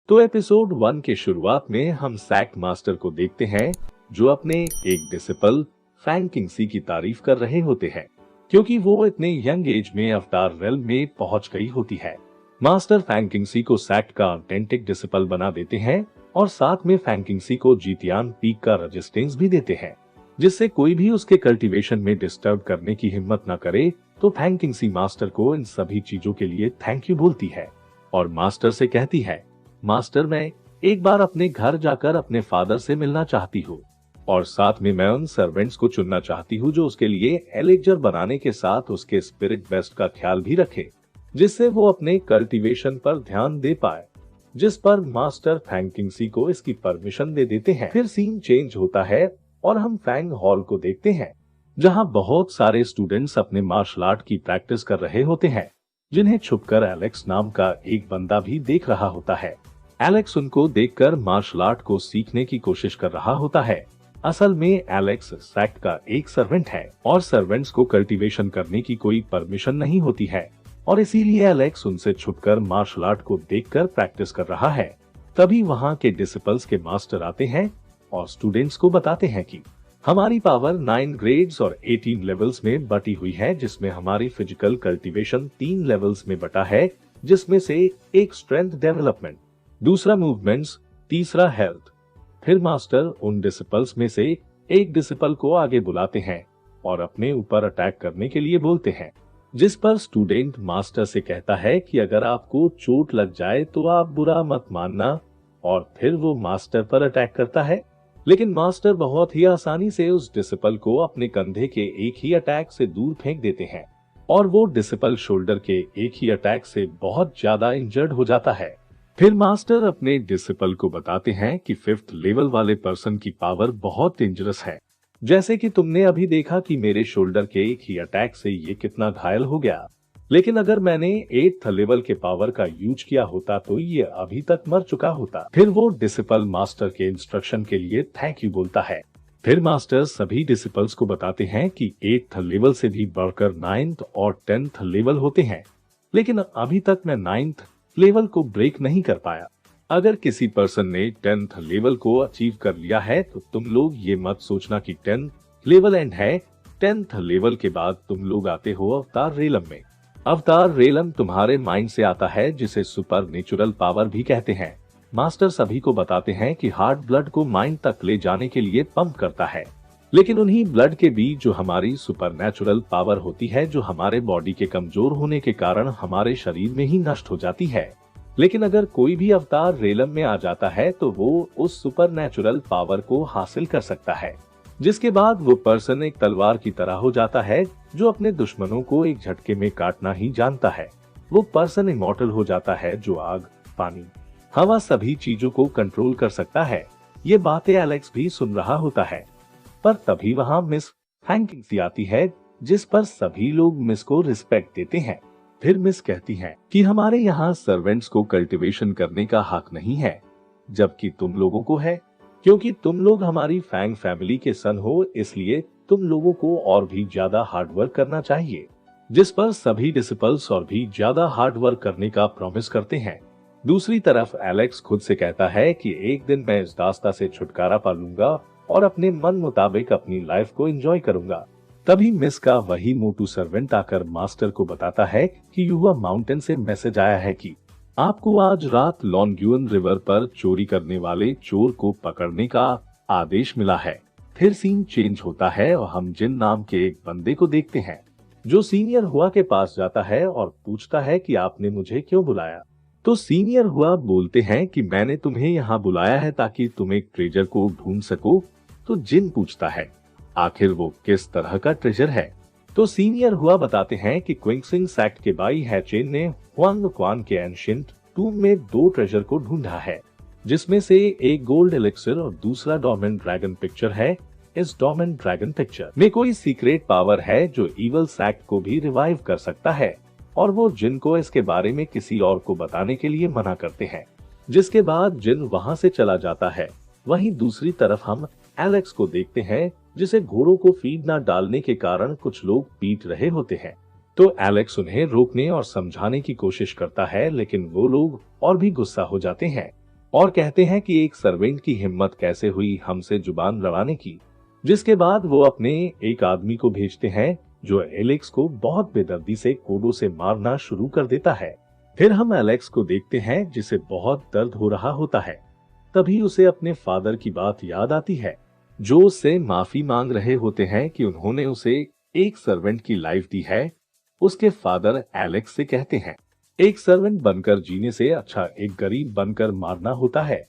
तो एपिसोड 1 के शुरुआत में हम सैक मास्टर को देखते हैं जो अपने एक डिसिपल फैंग किंगसी की तारीफ कर रहे होते हैं क्योंकि वो इतने यंग एज में अवतार रेल्म में पहुंच गई होती है। मास्टर फैंग किंगसी को सैक का ऑथेंटिक डिसिपल बना देते हैं और साथ में फैंग किंगसी को जीतियान पीक का रेजिस्टेंस भी देते हैं जिससे कोई भी उसके कल्टीवेशन में डिस्टर्ब करने की हिम्मत न करे। तो फैंग किंगसी मास्टर को इन सभी चीजों के लिए थैंक यू बोलती है और मास्टर से कहती है, मास्टर मैं एक बार अपने घर जाकर अपने फादर से मिलना चाहती हूँ और साथ में मैं उन सर्वेंट्स को चुनना चाहती हूँ जो उसके लिए एलेक्जर बनाने के साथ उसके स्पिरिट बेस्ट का ख्याल भी रखे जिससे वो अपने कल्टीवेशन पर ध्यान दे पाए। जिस पर मास्टर फैंग किंगसी को इसकी परमिशन दे देते हैं। फिर सीन चेंज होता है और हम फैंग हॉल को देखते हैं जहाँ बहुत सारे स्टूडेंट्स अपने मार्शल आर्ट की प्रैक्टिस कर रहे होते हैं जिन्हें छुपकर एलेक्स नाम का एक बंदा भी देख रहा होता है। एलेक्स उनको देखकर मार्शल आर्ट को सीखने की कोशिश कर रहा होता है। असल में एलेक्स सैक का एक सर्वेंट है और सर्वेंट्स को कल्टीवेशन करने की कोई परमिशन नहीं होती है और इसीलिए एलेक्स उनसे छुपकर मार्शल आर्ट को देखकर प्रैक्टिस कर रहा है। तभी वहाँ के डिसिपल्स के मास्टर आते हैं और स्टूडेंट्स को बताते हैं कि हमारी पावर 9 ग्रेड्स और 18 लेवल्स में बटी हुई है जिसमें हमारी फिजिकल कल्टीवेशन 3 लेवल्स में बटा है जिसमें से एक स्ट्रेंथ डेवलपमेंट, दूसरा मूवमेंट्स, तीसरा हेल्थ। फिर मास्टर उन डिसिपल्स में से एक डिसिपल को आगे बुलाते हैं और अपने ऊपर अटैक करने के लिए बोलते हैं जिस पर स्टूडेंट मास्टर से कहता है कि अगर आपको चोट लग जाए तो आप बुरा मत मानना और फिर वो मास्टर पर अटैक करता है। लेकिन मास्टर बहुत ही आसानी से उस डिसिपल को अपने कंधे के एक ही अटैक से दूर फेंक देते हैं और वो डिसिपल शोल्डर के एक ही अटैक से बहुत ज्यादा इंजर्ड हो जाता है। फिर मास्टर अपने डिसिपल को बताते हैं कि 5th लेवल वाले पर्सन की पावर बहुत डेंजरस है, जैसे कि तुमने अभी देखा कि मेरे शोल्डर के एक ही अटैक से ये कितना घायल हो गया, लेकिन अगर मैंने 8th लेवल के पावर का यूज किया होता तो ये अभी तक मर चुका होता। फिर वो डिसिपल मास्टर के इंस्ट्रक्शन के लिए थैंक यू बोलता है। फिर मास्टर सभी डिसिपल्स को बताते हैं कि 8th लेवल से भी बढ़कर 9th और 10th लेवल होते हैं, लेकिन अभी तक मैं 9th लेवल को ब्रेक नहीं कर पाया। अगर किसी पर्सन ने 10th लेवल को अचीव कर लिया है तो तुम लोग ये मत सोचना कि 10th लेवल एंड है। 10th लेवल के बाद तुम लोग आते हो अवतार रेलम में। अवतार रेलम तुम्हारे माइंड से आता है जिसे सुपर नेचुरल पावर भी कहते हैं। मास्टर सभी को बताते हैं कि हार्ट ब्लड को माइंड तक ले जाने के लिए पंप करता है, लेकिन उन्हीं ब्लड के बीच जो हमारी सुपर नेचुरल पावर होती है जो हमारे बॉडी के कमजोर होने के कारण हमारे शरीर में ही नष्ट हो जाती है। लेकिन अगर कोई भी अवतार रेलम में आ जाता है तो वो उस सुपर नेचुरल पावर को हासिल कर सकता है, जिसके बाद वो पर्सन एक तलवार की तरह हो जाता है जो अपने दुश्मनों को एक झटके में काटना ही जानता है। वो पर्सन इमॉर्टल हो जाता है जो आग, पानी, हवा सभी चीजों को कंट्रोल कर सकता है। ये बातें एलेक्स भी सुन रहा होता है, पर तभी वहाँ मिस फैंग किंगसी आती है जिस पर सभी लोग मिस को रिस्पेक्ट देते हैं। फिर मिस कहती है कि हमारे यहाँ सर्वेंट्स को कल्टीवेशन करने का हक नहीं है, जबकि तुम लोगों को है, क्योंकि तुम लोग हमारी फैंग फैमिली के सन हो, इसलिए तुम लोगों को और भी ज्यादा हार्ड वर्क करना चाहिए। जिस पर सभी डिसिपल्स और भी ज्यादा हार्ड वर्क करने का प्रॉमिस करते हैं। दूसरी तरफ एलेक्स खुद से कहता है कि एक दिन मैं इस दास्ता से छुटकारा पा लूंगा और अपने मन मुताबिक अपनी लाइफ को एंजॉय करूंगा। तभी मिस का वही मोटू सर्वेंट आकर मास्टर को बताता है कि युवा माउंटेन से मैसेज आया है कि आपको आज रात लॉन्ग्यून रिवर पर चोरी करने वाले चोर को पकड़ने का आदेश मिला है। फिर सीन चेंज होता है और हम जिन नाम के एक बंदे को देखते हैं जो सीनियर हुआ के पास जाता है और पूछता है कि आपने मुझे क्यों बुलाया। तो सीनियर हुआ बोलते हैं कि मैंने तुम्हें यहाँ बुलाया है ताकि तुम एक ट्रेजर को ढूंढ सको। तो जिन पूछता है आखिर वो किस तरह का ट्रेजर है। तो सीनियर हुआ बताते हैं कि क्विंगसिंग सैक्ट के भाई हैचेन ने हुआंग क्वान के एंशिएंट टूम में 2 ट्रेजर को ढूंढा है, जिसमें से एक गोल्ड एलिक्सिर और दूसरा डॉर्मेंट ड्रैगन पिक्चर है। इस डॉर्मेंट ड्रैगन पिक्चर में कोई सीक्रेट पावर है जो इवल सैक्ट को भी रिवाइव कर सकता है और वो जिन को इसके बारे में किसी और को बताने के लिए मना करते हैं, जिसके बाद जिन वहां से चला जाता है। वहीं दूसरी तरफ हम एलेक्स को देखते हैं जिसे घोड़ों को फीड न डालने के कारण कुछ लोग पीट रहे होते हैं। तो एलेक्स उन्हें रोकने और समझाने की कोशिश करता है, लेकिन वो लोग और भी गुस्सा हो जाते हैं और कहते हैं कि एक सर्वेंट की हिम्मत कैसे हुई हमसे जुबान लड़ाने की। जिसके बाद वो अपने एक आदमी को भेजते हैं जो एलेक्स को बहुत बेदर्दी से कोडों से मारना शुरू कर देता है। फिर हम एलेक्स को देखते हैं जिसे बहुत दर्द हो रहा होता है। तभी उसे अपने फादर की बात याद आती है जो उससे माफी मांग रहे होते हैं कि उन्होंने उसे एक सर्वेंट की लाइफ दी है। उसके फादर एलेक्स से कहते हैं, एक सर्वेंट बनकर जीने से अच्छा एक गरीब बनकर मारना होता है,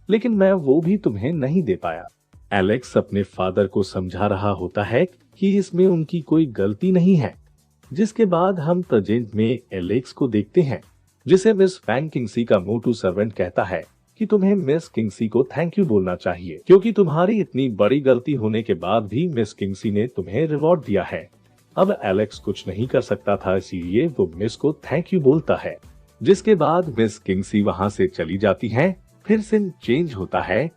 लेकिन मैं वो भी तुम्हें नहीं दे पाया। एलेक्स अपने फादर को समझा रहा होता है कि इसमें उनकी कोई गलती नहीं है। जिसके बाद हम प्रेजेंट में एलेक्स को देखते हैं जिसे मिस फैंग किंगसी का मोटू सर्वेंट कहता है कि तुम्हें मिस किंगसी को थैंक यू बोलना चाहिए क्योंकि तुम्हारी इतनी बड़ी गलती होने के बाद भी मिस किंगसी ने तुम्हें रिवॉर्ड दिया है। अब एलेक्स कुछ नहीं कर सकता था, इसीलिए वो मिस को थैंक यू बोलता है। जिसके बाद मिस किंगसी वहां से चली जाती है। फिर सीन चेंज होता है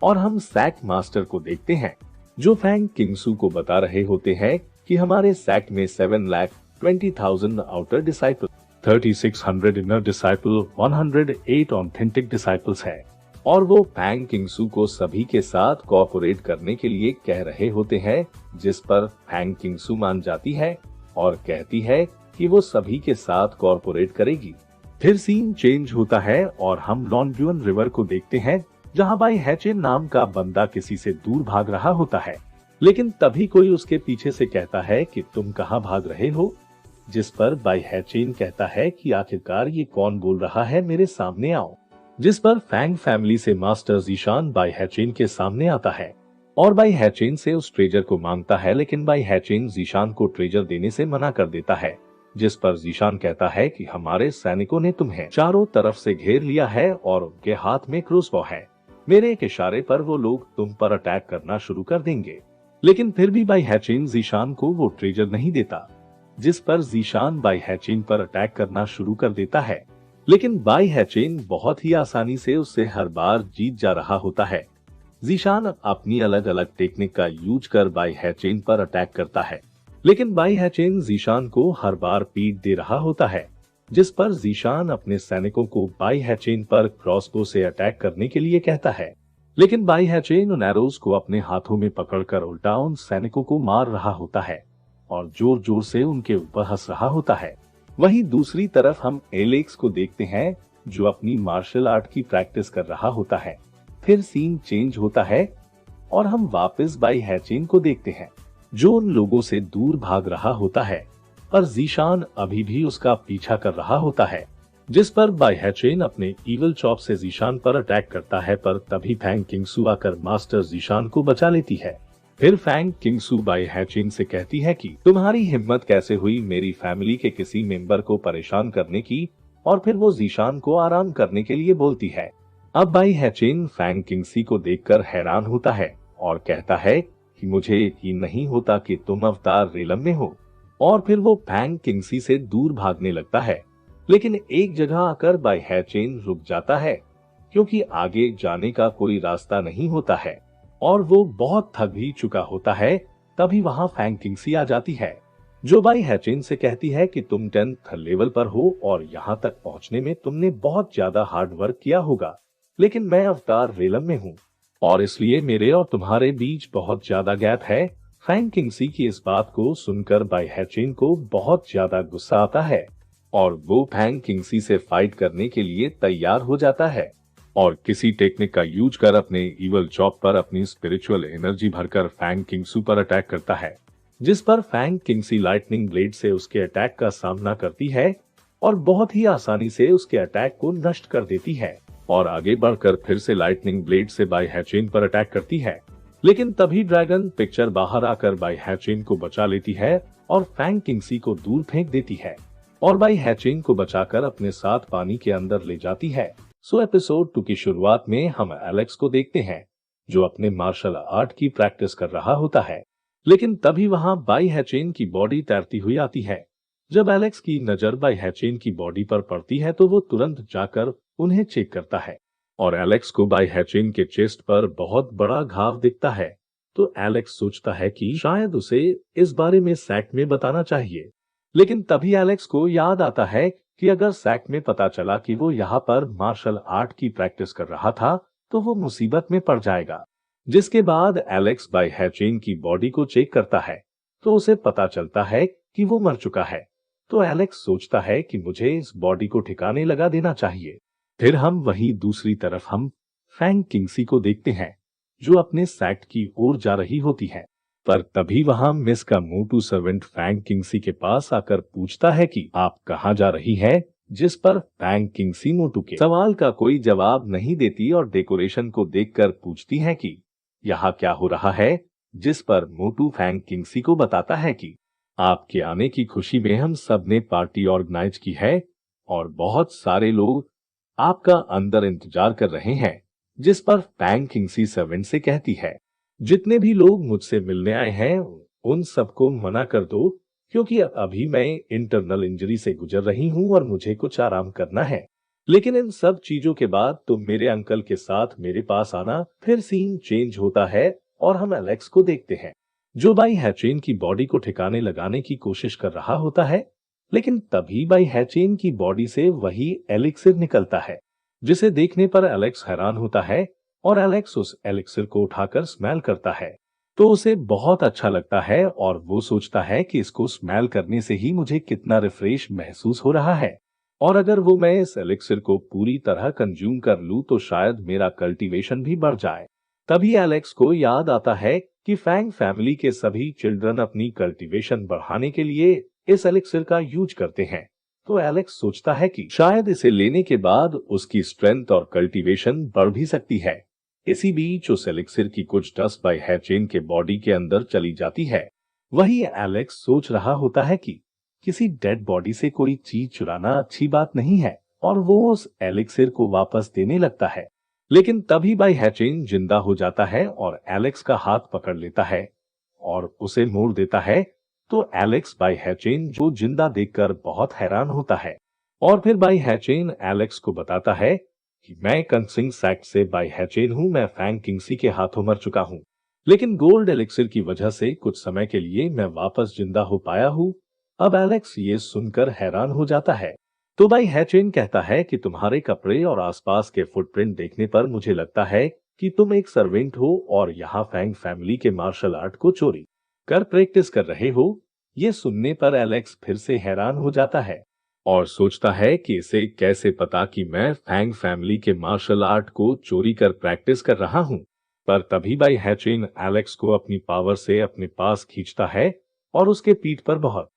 और हम सैक मास्टर को देखते हैं जो फैंग किंगसू को बता रहे होते हैं कि हमारे सैक में 7,20,000 outer disciple, 3,600 inner disciple, 108 authentic disciples है और वो फैंग किंगसू को सभी के साथ कोऑपरेट करने के लिए कह रहे होते हैं। जिस पर फैंग किंगसू मान जाती है और कहती है कि वो सभी के साथ कोऑपरेट करेगी। फिर सीन चेंज होता है और हम लॉन्ग्युअन रिवर को देखते हैं जहां बाई हैचेन नाम का बंदा किसी से दूर भाग रहा होता है, लेकिन तभी कोई उसके पीछे से कहता है कि तुम कहां भाग रहे हो। जिस पर बाई हैचेन कहता है कि आखिरकार ये कौन बोल रहा है, मेरे सामने आओ। जिस पर फैंग फैमिली से मास्टर जीशान बाई हैचेन के सामने आता है और बाई हैचेन से उस ट्रेजर को मांगता है, लेकिन बाई हैचेन जीशान को ट्रेजर देने से मना कर देता है। जिस पर जीशान कहता है कि हमारे सैनिकों ने तुम्हें चारों तरफ से घेर लिया है और उनके हाथ में क्रूसबॉ है। मेरे एक इशारे पर वो लोग तुम पर अटैक करना शुरू कर देंगे। लेकिन फिर भी बाई हैचेन जीशान को वो ट्रेजर नहीं देता। जिस पर जीशान बाई हैचेन पर अटैक करना शुरू कर देता है, लेकिन बाई हैचेन बहुत ही आसानी से उससे हर बार जीत जा रहा होता है। जीशान अपनी अलग अलग टेक्निक का यूज कर बाई हैचेन पर अटैक करता है, लेकिन बाई हैचेन जीशान को हर बार पीट दे रहा होता है। जिस पर जीशान अपने सैनिकों को बाई हैचेन पर क्रॉसबो से अटैक करने के लिए कहता है, लेकिन बाई हैचेन उन एरोज को अपने हाथों में पकड़कर उल्टा उन सैनिकों को मार रहा होता है और जोर जोर से उनके ऊपर हंस रहा होता है। वहीं दूसरी तरफ हम एलेक्स को देखते हैं जो अपनी मार्शल आर्ट की प्रैक्टिस कर रहा होता है। फिर सीन चेंज होता है और हम वापस बाई हैचेन को देखते हैं जो उन लोगों से दूर भाग रहा होता है, पर जीशान अभी भी उसका पीछा कर रहा होता है। जिस पर बाई हैचेन अपने ईवल चॉप से जीशान पर अटैक करता है, पर तभी फैंग किंगसू आकर मास्टर जीशान को बचा लेती है। फिर फैंग किंगसू बाई हैचेन से कहती है कि तुम्हारी हिम्मत कैसे हुई मेरी फैमिली के किसी मेंबर को परेशान करने की, और फिर वो जीशान को आराम करने के लिए बोलती है। अब बाई हैचेन फैंग किंगसी को देखकर हैरान होता है और कहता है कि मुझे यकीन नहीं होता कि तुम अवतार रेलम में हो। और फिर वो फैंग किंगसी से दूर भागने लगता है, लेकिन एक जगह आकर बाई हैचेन रुक जाता है क्योंकि आगे जाने का कोई रास्ता नहीं होता है और वो बहुत थक भी चुका होता है। तभी वहां फैंग किंगसी आ जाती है जो बाई हैचेन से कहती है कि तुम 10th लेवल पर हो और यहाँ तक पहुँचने में तुमने बहुत ज्यादा हार्ड वर्क किया होगा, लेकिन मैं अवतार रेलम में हूँ और इसलिए मेरे और तुम्हारे बीच बहुत ज्यादा गैप है। फैंग किंगसी की इस बात को सुनकर बाई हैचेन को बहुत ज्यादा गुस्सा आता है और वो फैंग किंगसी से फाइट करने के लिए तैयार हो जाता है और किसी टेक्निक का यूज कर अपने ईवल चॉप पर अपनी स्पिरिचुअल एनर्जी भरकर फैंग किंगसू पर अटैक करता है। जिस पर फैंग किंगसी लाइटनिंग ब्लेड से उसके अटैक का सामना करती है और बहुत ही आसानी से उसके अटैक को नष्ट कर देती है और आगे बढ़कर फिर से लाइटनिंग ब्लेड से बाई हैचेन पर अटैक करती है। लेकिन तभी ड्रैगन पिक्चर बाहर आकर बाई हैचेन को बचा लेती है और फैंग किंगसी को दूर फेंक देती है और बाई हैचेन को बचाकर अपने साथ पानी के अंदर ले जाती है। सो एपिसोड 2 की शुरुआत में हम एलेक्स को देखते हैं जो अपने मार्शल आर्ट की प्रैक्टिस कर रहा होता है, लेकिन तभी वहां बाई हैचेन की बॉडी तैरती हुई आती है। जब एलेक्स की नजर बाई हैचेन की बॉडी पर पड़ती है तो वो तुरंत जाकर उन्हें चेक करता है और एलेक्स को बाई हैचेन के चेस्ट पर बहुत बड़ा घाव दिखता है। तो एलेक्स सोचता है कि शायद उसे इस बारे में सैक में बताना चाहिए, लेकिन तभी एलेक्स को याद आता है कि अगर सैक में पता चला कि वो यहाँ पर मार्शल आर्ट की प्रैक्टिस कर रहा था तो वो मुसीबत में पड़ जाएगा। जिसके बाद एलेक्स बाई हैचेन की बॉडी को चेक करता है तो उसे पता चलता है कि वो मर चुका है। तो एलेक्स सोचता है कि मुझे इस बॉडी को ठिकाने लगा देना चाहिए। फिर हम वही दूसरी तरफ हम फैंग किंगसी को देखते हैं जो अपने सैक की ओर जा रही होती है। पर तभी वहां मिस का मोटू सर्वेंट फैंग किंगसी के पास आकर पूछता है कि आप कहाँ जा रही है, जिस पर फैंग किंगसी मोटू के सवाल का कोई जवाब नहीं देती और डेकोरेशन को देखकर पूछती है कि यहाँ क्या हो रहा है, जिस पर मोटू फैंग किंगसी को बताता है कि आपके आने की खुशी में हम सब ने पार्टी ऑर्गेनाइज की है और बहुत सारे लोग आपका अंदर इंतजार कर रहे हैं। जिस पर फैंग किंगसी सर्वेंट से कहती है जितने भी लोग मुझसे मिलने आए हैं उन सबको मना कर दो, क्योंकि अभी मैं इंटरनल इंजरी से गुजर रही हूं और मुझे कुछ आराम करना है। लेकिन इन सब चीजों के बाद तुम मेरे अंकल के साथ मेरे पास आना। फिर सीन चेंज होता है और हम एलेक्स को देखते हैं जो बाई हैचेन की बॉडी को ठिकाने लगाने की कोशिश कर रहा होता है। लेकिन तभी बाई हैचेन की बॉडी से वही एलिक्सिर निकलता है जिसे देखने पर एलेक्स हैरान होता है और एलेक्स उस एलिक्सिर को उठाकर स्मेल करता है तो उसे बहुत अच्छा लगता है और वो सोचता है कि इसको स्मेल करने से ही मुझे कितना रिफ्रेश महसूस हो रहा है और अगर वो मैं इस एलिक्सिर को पूरी तरह कंज्यूम कर लूं तो शायद मेरा कल्टीवेशन भी बढ़ जाए। तभी एलेक्स को याद आता है कि फैंग फैमिली के सभी चिल्ड्रन अपनी कल्टीवेशन बढ़ाने के लिए इस एलिक्सिर का यूज करते हैं। तो एलेक्स सोचता है कि शायद इसे लेने के बाद उसकी स्ट्रेंथ और कल्टीवेशन बढ़ भी सकती है। इसी बीच उस एलिक्सिर की कुछ डस्ट बाई हैचेन के बॉडी के अंदर चली जाती है। वही एलेक्स सोच रहा होता है कि किसी डेड बॉडी से कोई चीज चुराना अच्छी बात नहीं है और वो उस एलिक्सिर को वापस देने लगता है। लेकिन तभी बाई हैचेन जिंदा हो जाता है और एलेक्स का हाथ पकड़ लेता है और उसे मोड़ देता है। तो एलेक्स बाई हैचेन जो जिंदा देखकर बहुत हैरान होता है और फिर बाई हैचेन एलेक्स को बताता है कि मैं कंसिंग सैक्ट से बाई हैचेन हूं, मैं फैंग किंगसी के हाथों मर चुका हूं, लेकिन गोल्ड एलिक्सिर की वजह से कुछ समय के लिए मैं वापस जिंदा हो पाया हूं। अब एलेक्स ये सुनकर हैरान हो जाता है। तो बाई हैचेन कहता है कि तुम्हारे कपड़े और आसपास के फुटप्रिंट देखने पर मुझे लगता है कि तुम एक सर्वेंट हो और यहाँ फैंग फैमिली के मार्शल आर्ट को चोरी कर प्रैक्टिस कर रहे हो। ये सुनने पर एलेक्स फिर से हैरान हो जाता है और सोचता है कि इसे कैसे पता कि मैं फैंग फैमिली के मार्शल आर्ट को चोरी कर प्रैक्टिस कर रहा हूं। पर तभी बाई हैचेन एलेक्स को अपनी पावर से अपने पास खींचता है और उसके पीठ पर बहुत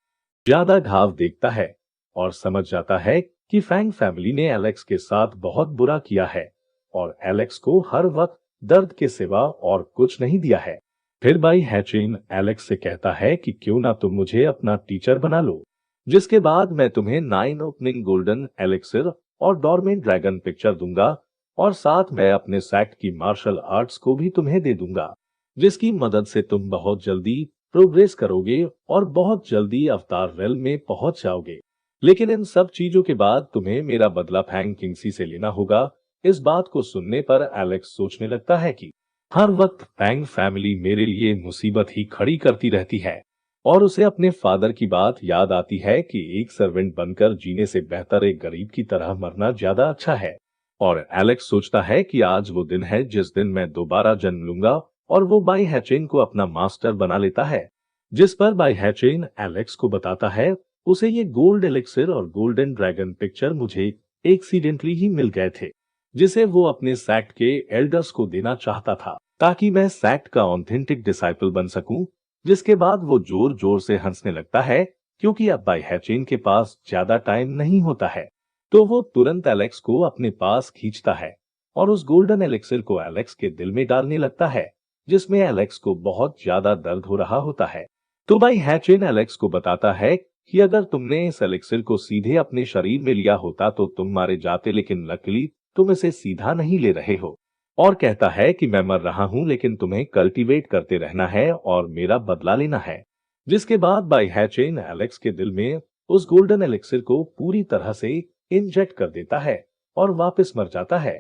ज्यादा घाव देखता है और समझ जाता है कि फैंग फैमिली ने एलेक्स के साथ बहुत बुरा किया है और एलेक्स को हर वक्त दर्द के सिवा और कुछ नहीं दिया है। फिर बाई हैचेन एलेक्स से कहता है कि क्यों ना तुम मुझे अपना टीचर बना लो, जिसके बाद मैं तुम्हें 9 ओपनिंग गोल्डन एलिक्सिर और डॉर्मेंट ड्रैगन पिक्चर दूंगा और साथ मैं अपने सैक्ट की मार्शल आर्ट्स को भी तुम्हें दे दूंगा, जिसकी मदद से तुम बहुत जल्दी प्रोग्रेस करोगे और बहुत जल्दी अवतार रेल में पहुंच जाओगे। लेकिन इन सब चीजों के बाद तुम्हें मेरा बदला फैंग किंगसी से लेना होगा। इस बात को सुनने पर एलेक्स सोचने लगता है कि हर वक्त फैंग फैमिली मेरे लिए मुसीबत ही खड़ी करती रहती है और उसे अपने फादर की बात याद आती है कि एक सर्वेंट बनकर जीने से बेहतर एक गरीब की तरह मरना ज्यादा अच्छा है। और एलेक्स सोचता है कि आज वो दिन है जिस दिन मैं दोबारा जन्म लूंगा और वो बाई हैचेन को अपना मास्टर बना लेता है। जिस पर बाई हैचेन एलेक्स को बताता है उसे ये गोल्ड एलिक्सिर और गोल्डन ड्रैगन पिक्चर मुझे एक्सीडेंटली ही मिल गए थे, जिसे वो अपने सैक्ट के एल्डर्स को देना चाहता था ताकि मैं सैक्ट का ऑथेंटिक डिसाइपल बन सकूं। जिसके बाद वो जोर जोर से हंसने लगता है क्योंकि अब बाई हैचेन के पास ज्यादा टाइम नहीं होता है। तो वो तुरंत एलेक्स को अपने पास खींचता है और उस गोल्डन एलिक्सिर को एलेक्स के दिल में डालने लगता है, जिसमें एलेक्स को बहुत ज्यादा दर्द हो रहा होता है। तो बाई हैचेन एलेक्स को बताता है कि अगर तुमने इस एलिक्सिर को सीधे अपने शरीर में लिया होता तो तुम मारे जाते, लेकिन लकीली तुम इसे सीधा नहीं ले रहे हो। और कहता है कि मैं मर रहा हूं लेकिन तुम्हें कल्टीवेट करते रहना है और मेरा बदला लेना है। जिसके बाद बाई हैचेन एलेक्स के दिल में उस गोल्डन एलिक्सिर को पूरी तरह से इंजेक्ट कर देता है और वापस मर जाता है।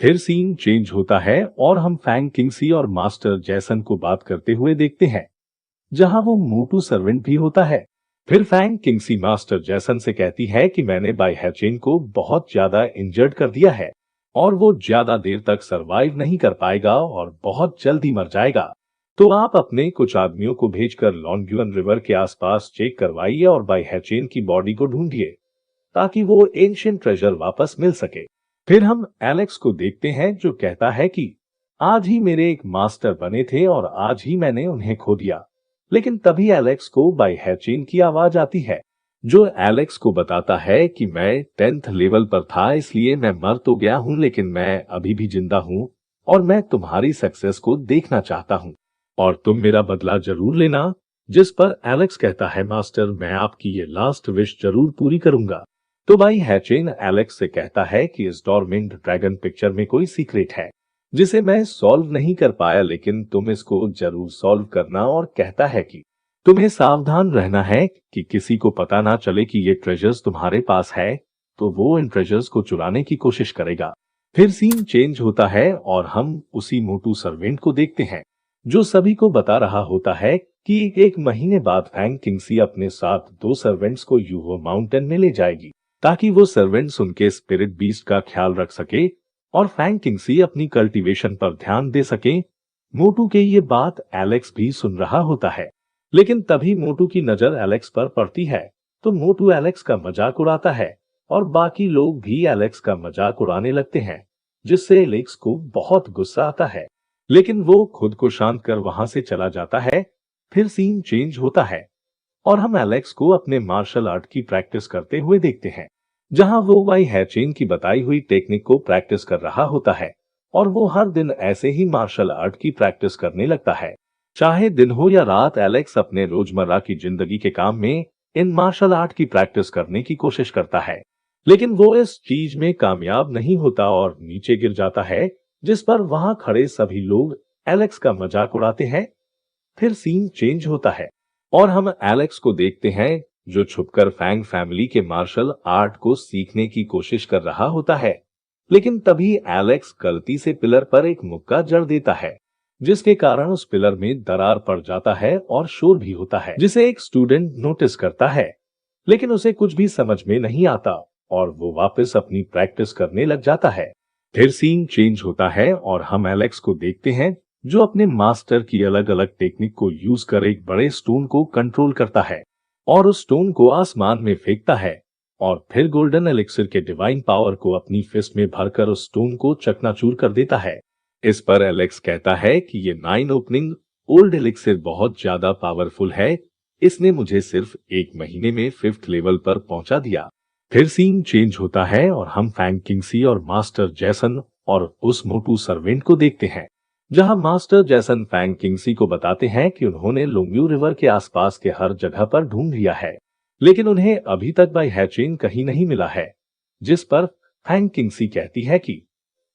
फिर सीन चेंज होता है और हम फैंग किंगसी और मास्टर जैसन को बात करते हुए देखते हैं, जहां वो मोटू सर्वेंट भी होता है। फिर फैंग किंगसी मास्टर जैसन से कहती है कि मैंने बाई हैचेन को बहुत ज्यादा इंजर्ड कर दिया है और वो ज्यादा देर तक सरवाइव नहीं कर पाएगा और बहुत जल्दी मर जाएगा। तो आप अपने कुछ आदमियों को भेजकर लॉन्ग्युअन रिवर के आसपास चेक करवाइए और बाई हैचेन की बॉडी को ढूंढिए ताकि वो एंशिएंट ट्रेजर वापस मिल सके। फिर हम एलेक्स को देखते हैं जो कहता है कि आज ही मेरे एक मास्टर बने थे और आज ही मैंने उन्हें खो दिया। लेकिन तभी एलेक्स को बाई हैचेन की आवाज आती है जो एलेक्स को बताता है कि मैं 10th लेवल पर था, इसलिए मैं मर तो गया हूं लेकिन मैं अभी भी जिंदा हूं और मैं तुम्हारी सक्सेस को देखना चाहता हूं और तुम मेरा बदला जरूर लेना। जिस पर एलेक्स कहता है मास्टर मैं आपकी ये लास्ट विश जरूर पूरी करूंगा। तो बाई हैचेन एलेक्स से कहता है कि इस डॉर्मेंट ड्रैगन पिक्चर में कोई सीक्रेट है जिसे मैं सॉल्व नहीं कर पाया, लेकिन तुम इसको जरूर सॉल्व करना और कहता है कि तुम्हें सावधान रहना है कि किसी को पता ना चले कि ये ट्रेजर्स तुम्हारे पास है, तो वो इन ट्रेजर्स को चुराने की कोशिश करेगा। फिर सीन चेंज होता है और हम उसी मोटू सर्वेंट को देखते हैं जो सभी को बता रहा होता है कि 1 महीने बाद फैंग किंगसी अपने साथ 2 सर्वेंट्स को यूहो माउंटेन में ले जाएगी ताकि वो सर्वेंट्स उनके स्पिरिट बीस्ट का ख्याल रख सके और फैंग किंगसी अपनी कल्टीवेशन पर ध्यान दे सके। मोटू के ये बात एलेक्स भी सुन रहा होता है, लेकिन तभी मोटू की नजर एलेक्स पर पड़ती है तो मोटू एलेक्स का मजाक उड़ाता है और बाकी लोग भी एलेक्स का मजाक उड़ाने लगते हैं, जिससे एलेक्स को बहुत गुस्सा आता है, लेकिन वो खुद को शांत कर वहां से चला जाता है। फिर सीन चेंज होता है और हम एलेक्स को अपने मार्शल आर्ट की प्रैक्टिस करते हुए देखते हैं, जहां वो बाई हैचेन की बताई हुई टेक्निक को प्रैक्टिस कर रहा होता है और वो हर दिन ऐसे ही मार्शल आर्ट की प्रैक्टिस करने लगता है। चाहे दिन हो या रात, एलेक्स अपने रोजमर्रा की जिंदगी के काम में इन मार्शल आर्ट की प्रैक्टिस करने की कोशिश करता है, लेकिन वो इस चीज में कामयाब नहीं होता और नीचे गिर जाता है, जिस पर वहां खड़े सभी लोग एलेक्स का मजाक उड़ाते हैं। फिर सीन चेंज होता है और हम एलेक्स को देखते हैं जो छुपकर फैंग फैमिली के मार्शल आर्ट को सीखने की कोशिश कर रहा होता है, लेकिन तभी एलेक्स गलती से पिलर पर एक मुक्का जड़ देता है, जिसके कारण उस पिलर में दरार पड़ जाता है और शोर भी होता है, जिसे एक स्टूडेंट नोटिस करता है, लेकिन उसे कुछ भी समझ में नहीं आता और वो वापस अपनी प्रैक्टिस करने लग जाता है। फिर सीन चेंज होता है और हम एलेक्स को देखते हैं जो अपने मास्टर की अलग अलग टेक्निक को यूज कर एक बड़े स्टोन को कंट्रोल करता है और उस स्टोन को आसमान में फेंकता है और फिर गोल्डन एलिक्सिर के डिवाइन पावर को अपनी फिस्ट में भरकर उस स्टोन को चकनाचूर कर देता है। इस पर एलेक्स कहता है कि ये 9 ओपनिंग ओल्ड एलिक्सिर बहुत ज्यादा पावरफुल है, इसने मुझे सिर्फ 1 महीने में 5th लेवल पर पहुंचा दिया। फिर सीन चेंज होता है और हम फैंग किंगसी और मास्टर जैसन और उस मोटू सर्वेंट को देखते हैं, जहां मास्टर जैसन फैंग किंगसी को बताते हैं कि उन्होंने लोंग्यू रिवर के आसपास के हर जगह पर ढूंढ लिया है, लेकिन उन्हें अभी तक बाई हैचेन कहीं नहीं मिला है। जिस पर फैंग किंगसी कहती है कि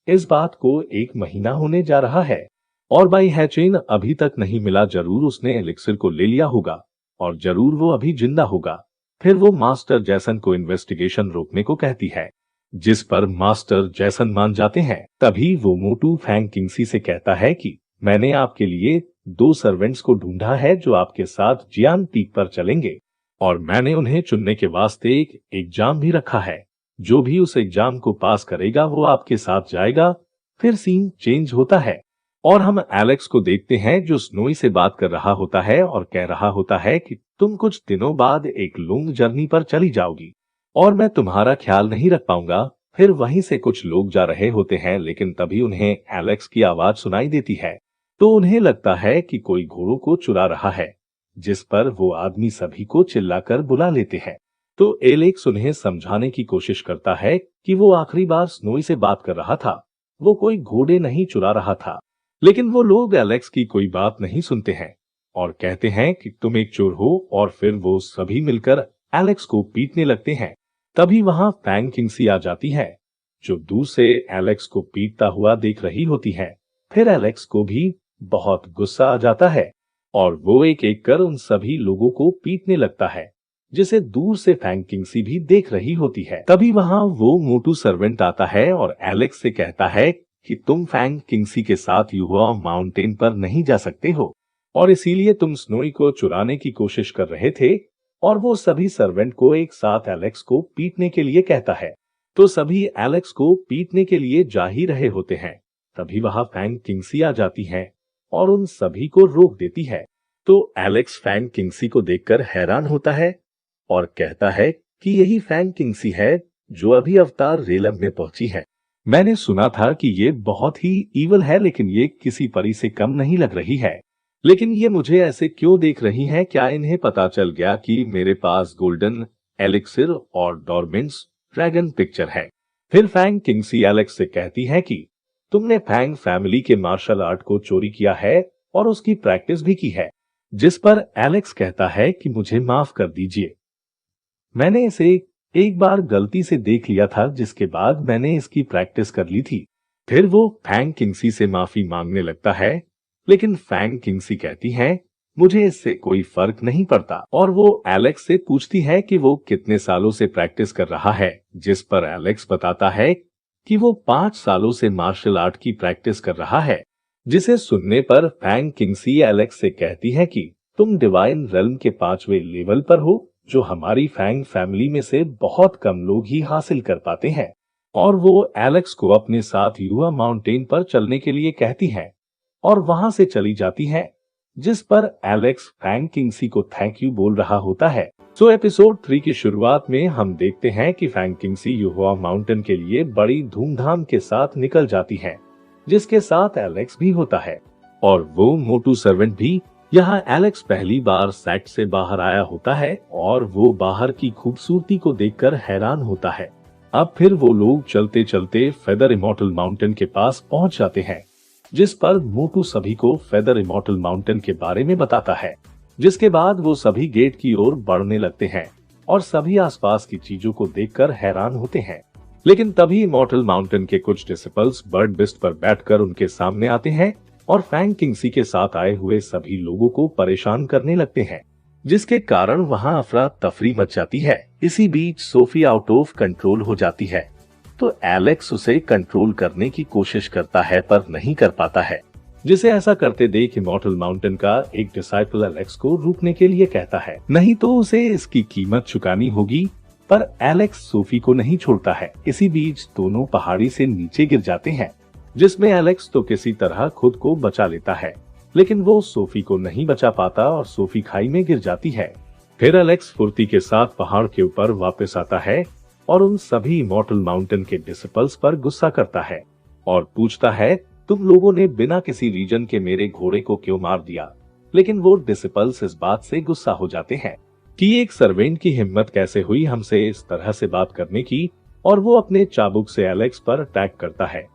इस बात को 1 महीना होने जा रहा है और बाई हैचेन अभी तक नहीं मिला, जरूर उसने एलिक्सिर को ले लिया होगा और जरूर वो अभी जिंदा होगा। फिर वो मास्टर जैसन को इन्वेस्टिगेशन रोकने को कहती है, जिस पर मास्टर जैसन मान जाते हैं। तभी वो मोटू फैंग किंगसी से कहता है कि मैंने आपके लिए 2 सर्वेंट्स को ढूंढा है जो आपके साथ जियान पीक पर चलेंगे और मैंने उन्हें चुनने के वास्ते एक एग्जाम भी रखा है। जो भी उस एग्जाम को पास करेगा वो आपके साथ जाएगा। फिर सीन चेंज होता है और हम एलेक्स को देखते हैं जो स्नोई से बात कर रहा होता है और कह रहा होता है कि तुम कुछ दिनों बाद एक लॉन्ग जर्नी पर चली जाओगी और मैं तुम्हारा ख्याल नहीं रख पाऊंगा। फिर वहीं से कुछ लोग जा रहे होते हैं, लेकिन तभी उन्हें एलेक्स की आवाज सुनाई देती है तो उन्हें लगता है कि कोई घोड़ों को चुरा रहा है, जिस पर वो आदमी सभी को चिल्लाकर बुला लेते हैं। तो एलेक्स उन्हें समझाने की कोशिश करता है कि वो आखिरी बार स्नोई से बात कर रहा था, वो कोई घोड़े नहीं चुरा रहा था, लेकिन वो लोग एलेक्स की कोई बात नहीं सुनते हैं और कहते हैं कि तुम एक चोर हो और फिर वो सभी मिलकर एलेक्स को पीटने लगते हैं। तभी वहां फैंग किंगसी आ जाती है जो दूर से एलेक्स को पीटता हुआ देख रही होती है। फिर एलेक्स को भी बहुत गुस्सा आ जाता है और वो एक एक कर उन सभी लोगों को पीटने लगता है, जिसे दूर से फैंग किंगसी भी देख रही होती है। तभी वहां वो मोटू सर्वेंट आता है और एलेक्स से कहता है कि तुम फैंग किंगसी के साथ युवा माउंटेन पर नहीं जा सकते हो और इसीलिए तुम स्नोई को चुराने की कोशिश कर रहे थे और वो सभी सर्वेंट को एक साथ एलेक्स को पीटने के लिए कहता है। तो सभी एलेक्स को पीटने के लिए जा ही रहे होते हैं, तभी वहां फैंग किंगसी आ जाती है और उन सभी को रोक देती है। तो एलेक्स फैंग किंगसी को देखकर हैरान होता है और कहता है कि यही फैंग किंगसी है जो अभी अवतार रेलम में पहुंची है। मैंने सुना था कि ये बहुत ही ईवल है, लेकिन ये किसी परी से कम नहीं लग रही है। लेकिन ये मुझे ऐसे क्यों देख रही है? क्या इन्हें पता चल गया कि मेरे पास गोल्डन एलिक्सिर और डॉर्मेंट्स ड्रैगन पिक्चर है? फिर फैंग किंगसी एलेक्स से कहती है कि तुमने फैंग फैमिली के मार्शल आर्ट को चोरी किया है और उसकी प्रैक्टिस भी की है। जिस पर एलेक्स कहता है कि मुझे माफ कर दीजिए, मैंने इसे एक बार गलती से देख लिया था, जिसके बाद मैंने इसकी प्रैक्टिस कर ली थी। फिर वो फैंग किंगसी से माफी मांगने लगता है, लेकिन फैंग किंगसी कहती है मुझे इससे कोई फर्क नहीं पड़ता, और वो एलेक्स से पूछती है कि वो कितने सालों से प्रैक्टिस कर रहा है। जिस पर एलेक्स बताता है कि वो 5 सालों से मार्शल आर्ट की प्रैक्टिस कर रहा है। जिसे सुनने पर फैंग किंगसी एलेक्स से कहती है कि तुम डिवाइन रेल्म के 5वें लेवल पर हो, जो हमारी फैंग फैमिली में से बहुत कम लोग ही हासिल कर पाते हैं। और वो एलेक्स को अपने साथ युवा माउंटेन पर चलने के लिए कहती है और वहां से चली जाती है। जिस पर एलेक्स फैंग किंगसी को थैंक यू बोल रहा होता है। सो एपिसोड 3 की शुरुआत में हम देखते हैं कि फैंग किंगसी युवा माउंटेन के लिए बड़ी धूमधाम के साथ निकल जाती है, जिसके साथ एलेक्स भी होता है और वो मोटू सर्वेंट भी। यहाँ एलेक्स पहली बार सेट से बाहर आया होता है और वो बाहर की खूबसूरती को देखकर हैरान होता है। अब फिर वो लोग चलते चलते फेदर इमॉर्टल माउंटेन के पास पहुंच जाते हैं, जिस पर मोटू सभी को फेदर इमॉर्टल माउंटेन के बारे में बताता है। जिसके बाद वो सभी गेट की ओर बढ़ने लगते हैं और सभी आसपास की चीजों को देखकर हैरान होते हैं। लेकिन तभी इमॉर्टल माउंटेन के कुछ डिसिपल्स बर्ड बिस्ट पर बैठकर उनके सामने आते हैं और फैंग किंगसी के साथ आए हुए सभी लोगों को परेशान करने लगते हैं, जिसके कारण वहां अफरा तफरी मच जाती है। इसी बीच सोफी आउट ऑफ कंट्रोल हो जाती है, तो एलेक्स उसे कंट्रोल करने की कोशिश करता है पर नहीं कर पाता है। जिसे ऐसा करते देख इमॉर्टल माउंटेन का एक डिसाइपल एलेक्स को रुकने के लिए कहता है, नहीं तो उसे इसकी कीमत चुकानी होगी। पर एलेक्स सोफी को नहीं छोड़ता है। इसी बीच दोनों पहाड़ी से नीचे गिर जाते हैं, जिसमें एलेक्स तो किसी तरह खुद को बचा लेता है, लेकिन वो सोफी को नहीं बचा पाता और सोफी खाई में गिर जाती है। फिर एलेक्स फुर्ती के साथ पहाड़ के ऊपर वापस आता है और उन सभी इमॉर्टल माउंटेन के डिसिपल्स पर गुस्सा करता है और पूछता है, तुम लोगों ने बिना किसी रीजन के मेरे घोड़े को क्यों मार दिया? लेकिन वो डिसिपल्स इस बात से गुस्सा हो जाते हैं कि एक सर्वेंट की हिम्मत कैसे हुई हमसे इस तरह से बात करने की, और वो अपने चाबुक से एलेक्स पर अटैक करता है।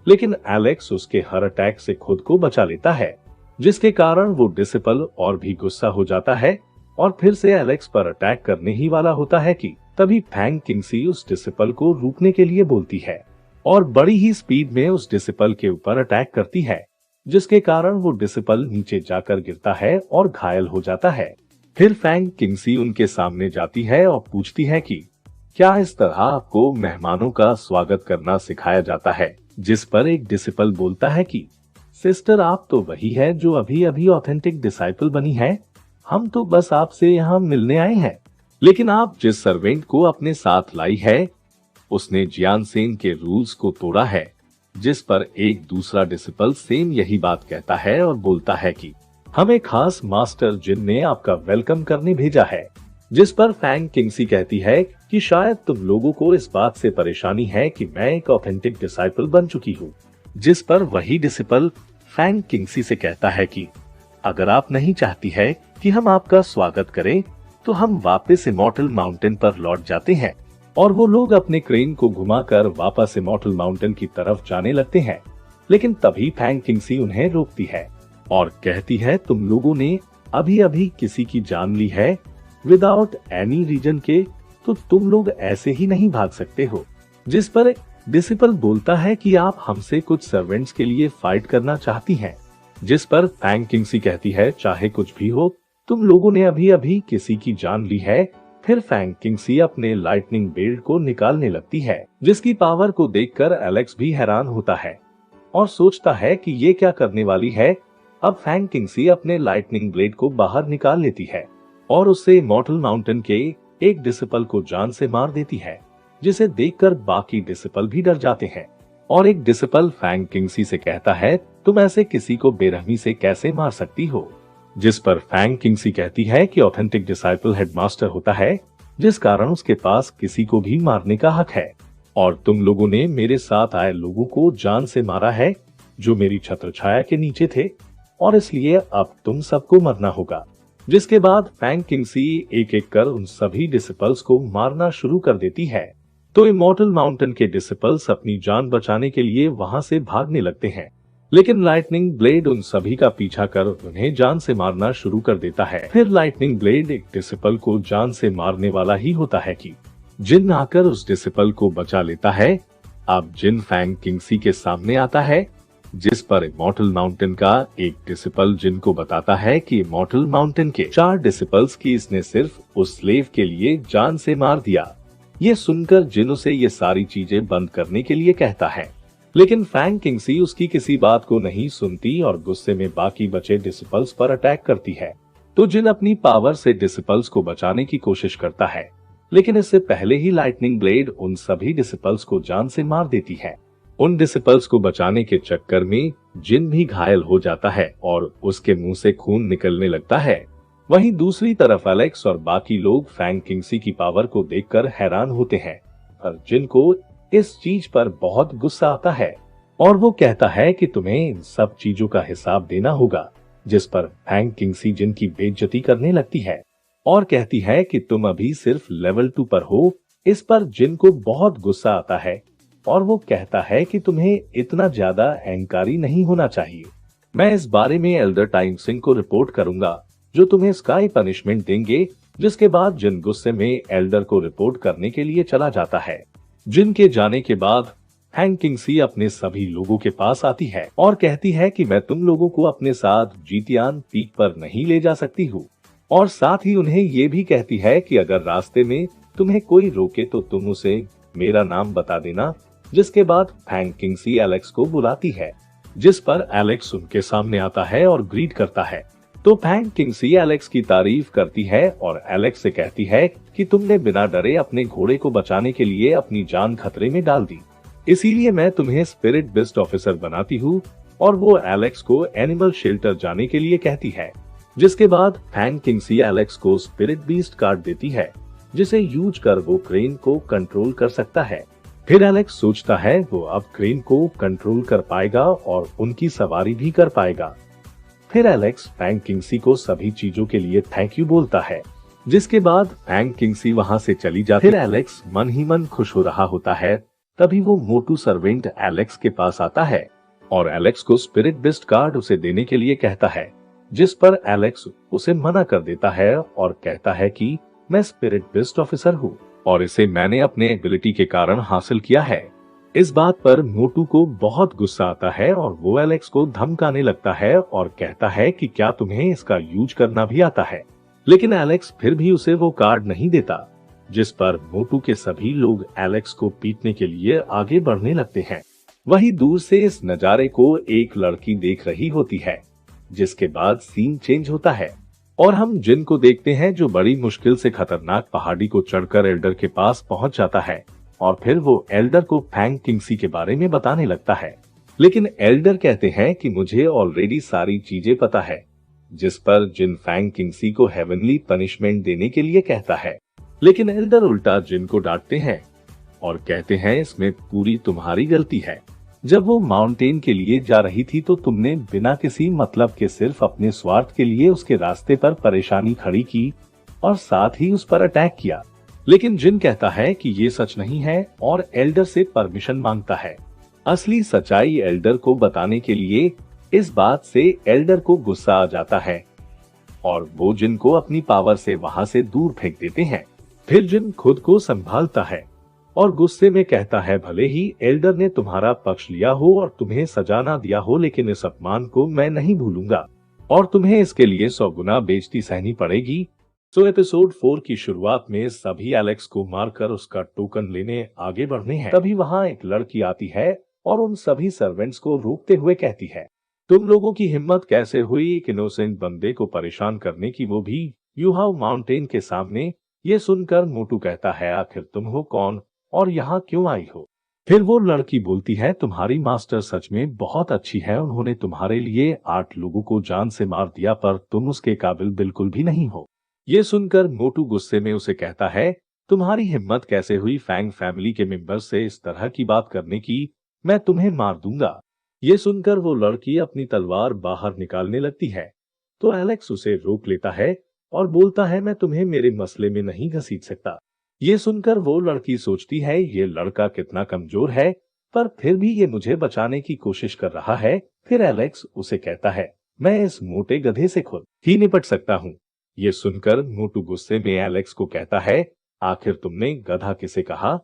लेकिन एलेक्स उसके हर अटैक से खुद को बचा लेता है, जिसके कारण वो डिसिपल और भी गुस्सा हो जाता है और फिर से एलेक्स पर अटैक करने ही वाला होता है कि तभी फैंग किंगसी उस डिसिपल को रोकने के लिए बोलती है और बड़ी ही स्पीड में उस डिसिपल के ऊपर अटैक करती है, जिसके कारण वो डिसिपल नीचे जाकर गिरता है और घायल हो जाता है। फिर फैंग किंगसी उनके सामने जाती है और पूछती है कि क्या इस तरह आपको मेहमानों का स्वागत करना सिखाया जाता है? जिस पर एक डिसिपल बोलता है कि सिस्टर, आप तो वही है जो अभी अभी ऑथेंटिक डिसाइपल बनी है, हम तो बस आपसे यहाँ मिलने आए हैं। लेकिन आप जिस सर्वेंट को अपने साथ लाई है उसने जियान सेन के रूल्स को तोड़ा है। जिस पर एक दूसरा डिसिपल सेम यही बात कहता है और बोलता है कि हमें खास मास्टर जिन ने आपका वेलकम करने भेजा है। जिस पर फैंग किंगसी कहती है कि शायद तुम लोगों को इस बात से परेशानी है कि मैं एक ऑथेंटिक डिसाइपल बन चुकी हूँ। जिस पर वही डिसिपल फैंग किंगसी से कहता है कि अगर आप नहीं चाहती है कि हम आपका स्वागत करें तो हम वापस इमॉर्टल माउंटेन पर लौट जाते हैं। और वो लोग अपने क्रेन को घुमाकर वापस इमॉर्टल माउंटेन की तरफ जाने लगते हैं। लेकिन तभी फैंग किंगसी उन्हें रोकती है और कहती है, तुम लोगों ने अभी अभी किसी की जान ली है विदाउट एनी रीजन के, तो तुम लोग ऐसे ही नहीं भाग सकते हो। जिस पर डिसिपल बोलता है कि आप हमसे कुछ सर्वेंट्स के लिए फाइट करना चाहती हैं। जिस पर फैंग किंगसी कहती है, चाहे कुछ भी हो, तुम लोगों ने अभी अभी किसी की जान ली है। फिर फैंग किंगसी अपने लाइटनिंग बेल्ट को निकालने लगती है, जिसकी पावर को देखकर एलेक्स भी हैरान होता है और सोचता है कि ये क्या करने वाली है। अब फैंग किंगसी अपने लाइटनिंग ब्लेड को बाहर निकाल लेती है और उससे इमॉर्टल माउंटेन के एक डिसिपल को जान से मार देती है, जिसे देखकर बाकी डिसिपल भी डर जाते हैं। और एक डिसिपल फैंग किंगसी से कहता है, तुम ऐसे किसी को बेरहमी से कैसे मार सकती हो? जिस पर फैंग किंगसी कहती है कि ऑथेंटिक डिसाइपल हेडमास्टर होता है, जिस कारण उसके पास किसी को भी मारने का हक है। और तुम लोगों ने मेरे साथ आए लोगों को जान से मारा है, जो मेरी छत्र छाया के नीचे थे, और इसलिए अब तुम सबको मरना होगा। जिसके बाद फैंग किंगसी एक एक कर उन सभी डिसिपल्स को मारना शुरू कर देती है। तो इमॉर्टल माउंटेन के डिसिपल्स अपनी जान बचाने के लिए वहां से भागने लगते हैं, लेकिन लाइटनिंग ब्लेड उन सभी का पीछा कर उन्हें जान से मारना शुरू कर देता है। फिर लाइटनिंग ब्लेड एक डिसिपल को जान से मारने वाला ही होता है कि जिन आकर उस डिसिपल को बचा लेता है। अब जिन फैंग किंगसी के सामने आता है, जिस पर इमॉर्टल माउंटेन का एक डिसिपल जिन को बताता है कि इमॉर्टल माउंटेन के 4 डिसिपल्स की इसने सिर्फ उस स्लेव के लिए जान से मार दिया। ये सुनकर जिन उसे ये सारी चीजें बंद करने के लिए कहता है, लेकिन फैंग किंगसी उसकी किसी बात को नहीं सुनती और गुस्से में बाकी बचे डिसिपल्स पर अटैक करती है। तो जिन अपनी पावर से डिसिपल्स को बचाने की कोशिश करता है, लेकिन इससे पहले ही लाइटनिंग ब्लेड उन सभी डिसिपल्स को जान से मार देती है। उन डिसिपल्स को बचाने के चक्कर में जिन भी घायल हो जाता है और उसके मुंह से खून निकलने लगता है। वहीं दूसरी तरफ एलेक्स और बाकी लोग फैंग किंगसी की पावर को देखकर हैरान होते हैं, पर जिन को इस चीज पर बहुत गुस्सा आता है और वो कहता है कि तुम्हें इन सब चीजों का हिसाब देना होगा। जिस पर फैंग किंगसी जिन की बेइज्जती करने लगती है और कहती है कि तुम अभी सिर्फ लेवल 2 पर हो। इस पर जिन को बहुत गुस्सा आता है और वो कहता है कि तुम्हें इतना ज्यादा अहंकारी नहीं होना चाहिए। मैं इस बारे में एल्डर टाइम सिंह को रिपोर्ट करूंगा, जो तुम्हें स्काई पनिशमेंट देंगे। जिसके बाद जिन गुस्से में एल्डर को रिपोर्ट करने के लिए चला जाता है। जिन के जाने के बाद फैंग किंगसी अपने सभी लोगों के पास आती है और कहती है कि मैं तुम लोगों को अपने साथ जीतियान पीक पर नहीं ले जा सकती हूँ, और साथ ही उन्हें ये भी कहती है कि अगर रास्ते में तुम्हें कोई रोके तो तुम उसे मेरा नाम बता देना। जिसके बाद फैंग किंगसी एलेक्स को बुलाती है, जिस पर एलेक्स उनके सामने आता है और ग्रीट करता है। तो फैंग किंगसी एलेक्स की तारीफ करती है और एलेक्स से कहती है कि तुमने बिना डरे अपने घोड़े को बचाने के लिए अपनी जान खतरे में डाल दी, इसीलिए मैं तुम्हें स्पिरिट बेस्ड ऑफिसर बनाती हूँ। और वो एलेक्स को एनिमल शेल्टर जाने के लिए कहती है। जिसके बाद फैंग किंगसी एलेक्स को स्पिरिट बीस्ट कार्ड देती है, जिसे यूज कर वो क्रेन को कंट्रोल कर सकता है। फिर एलेक्स सोचता है वो अब क्रेन को कंट्रोल कर पाएगा और उनकी सवारी भी कर पाएगा। फिर एलेक्स फैंग किंगसी को सभी चीजों के लिए थैंक यू बोलता है। जिसके बाद फैंग किंगसी वहां से चली जाती है। फिर एलेक्स मन ही मन खुश हो रहा होता है। तभी वो मोटू सर्वेंट एलेक्स के पास आता है और एलेक्स को स्पिरिट बेस्ड कार्ड उसे देने के लिए कहता है, जिस पर एलेक्स उसे मना कर देता है और कहता है कि मैं स्पिरिट बेस्ड ऑफिसर हूँ और इसे मैंने अपने एबिलिटी के कारण हासिल किया है। इस बात पर मोटू को बहुत गुस्सा आता है और वो एलेक्स को धमकाने लगता है और कहता है कि क्या तुम्हें इसका यूज करना भी आता है। लेकिन एलेक्स फिर भी उसे वो कार्ड नहीं देता। जिस पर मोटू के सभी लोग एलेक्स को पीटने के लिए आगे बढ़ने लगते हैं। वहीं दूर से इस नजारे को एक लड़की देख रही होती है। जिसके बाद सीन चेंज होता है और हम जिन को देखते हैं, जो बड़ी मुश्किल से खतरनाक पहाड़ी को चढ़कर एल्डर के पास पहुंच जाता है और फिर वो एल्डर को फैंग किंगसी के बारे में बताने लगता है। लेकिन एल्डर कहते हैं कि मुझे ऑलरेडी सारी चीजें पता है। जिस पर जिन फैंग किंगसी को हेवनली पनिशमेंट देने के लिए कहता है, लेकिन एल्डर उल्टा जिन को डांटते हैं और कहते हैं इसमें पूरी तुम्हारी गलती है। जब वो माउंटेन के लिए जा रही थी तो तुमने बिना किसी मतलब के सिर्फ अपने स्वार्थ के लिए उसके रास्ते पर परेशानी खड़ी की और साथ ही उस पर अटैक किया। लेकिन जिन कहता है कि ये सच नहीं है और एल्डर से परमिशन मांगता है। असली सच्चाई एल्डर को बताने के लिए इस बात से एल्डर को गुस्सा आ जाता है और वो जिन को अपनी पावर से वहां से दूर फेंक देते हैं। फिर जिन खुद को संभालता है और गुस्से में कहता है, भले ही एल्डर ने तुम्हारा पक्ष लिया हो और तुम्हें सजा ना दिया हो, लेकिन इस अपमान को मैं नहीं भूलूंगा और तुम्हें इसके लिए 100 गुना बेइज्जती सहनी पड़ेगी। तो एपिसोड 4 की शुरुआत में सभी एलेक्स को मारकर उसका टोकन लेने आगे बढ़ने हैं। तभी वहां एक लड़की आती है और उन सभी सर्वेंट्स को रोकते हुए कहती है, तुम लोगों की हिम्मत कैसे हुई एक इनोसेंट बंदे को परेशान करने की, वो भी यूहाओ माउंटेन के सामने। ये सुनकर मोटू कहता है, आखिर तुम हो कौन और यहाँ क्यों आई हो? फिर वो लड़की बोलती है, तुम्हारी मास्टर सच में बहुत अच्छी है, उन्होंने तुम्हारे लिए 8 लोगों को जान से मार दिया, पर तुम उसके काबिल बिल्कुल भी नहीं हो। ये सुनकर मोटू गुस्से में उसे कहता है, तुम्हारी हिम्मत कैसे हुई फैंग फैमिली के मेंबर से इस तरह की बात करने की? मैं तुम्हें मार दूंगा। ये सुनकर वो लड़की अपनी तलवार बाहर निकालने लगती है, तो एलेक्स उसे रोक लेता है और बोलता है, मैं तुम्हें मेरे मसले में नहीं घसीट सकता। ये सुनकर वो लड़की सोचती है, ये लड़का कितना कमजोर है, पर फिर भी ये मुझे बचाने की कोशिश कर रहा है। फिर एलेक्स उसे कहता है, मैं इस मोटे गधे से खुद ही निपट सकता हूँ। ये सुनकर मोटू गुस्से में एलेक्स को कहता है, आखिर तुमने गधा किसे कहा?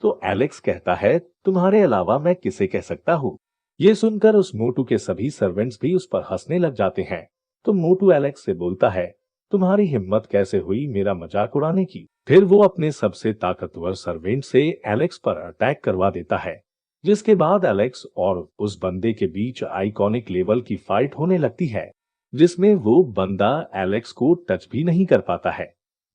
तो एलेक्स कहता है, तुम्हारे अलावा मैं किसे कह सकता हूँ? ये सुनकर उस मोटू के सभी सर्वेंट्स भी उस पर हंसने लग जाते हैं। तो मोटू एलेक्स से बोलता है, तुम्हारी हिम्मत कैसे हुई मेरा मजाक उड़ाने की? फिर वो अपने सबसे ताकतवर सर्वेंट से एलेक्स पर अटैक करवा देता है, जिसके बाद एलेक्स और उस बंदे के बीच आइकॉनिक लेवल की फाइट होने लगती है, जिसमें वो बंदा एलेक्स को टच भी नहीं कर पाता है,